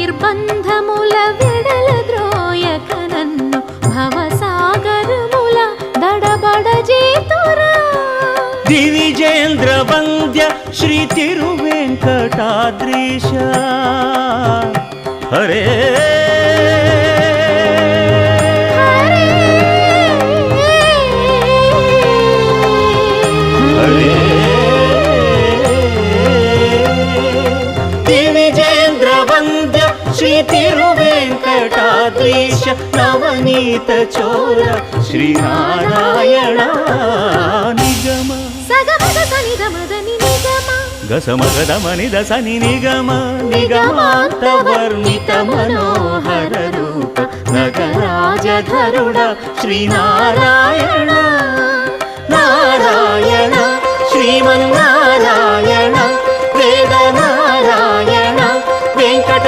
నిర్బంధముల విడల ద్రోయక నన్ను భవసాగరముల దడబడ చేతురా దివిజేంద్ర వంద్య శ్రీ తిరువెంకటాద్రీశ హరే దివిజేంద్ర వంద్య శ్రీ తిరువెంకటాద్రీశ నవనీత చోర శ్రీనారాయణ నిగమ సగమగ సనిద మదని నిగమ గసమగదమని దసని నిగమ నిగమాంత వర్ణిత మనోహర రూప నగరాజధరుడ శ్రీనారాయణ నారాయణ శ్రీమన్నారాయణ వేద నారాయణ వెంకట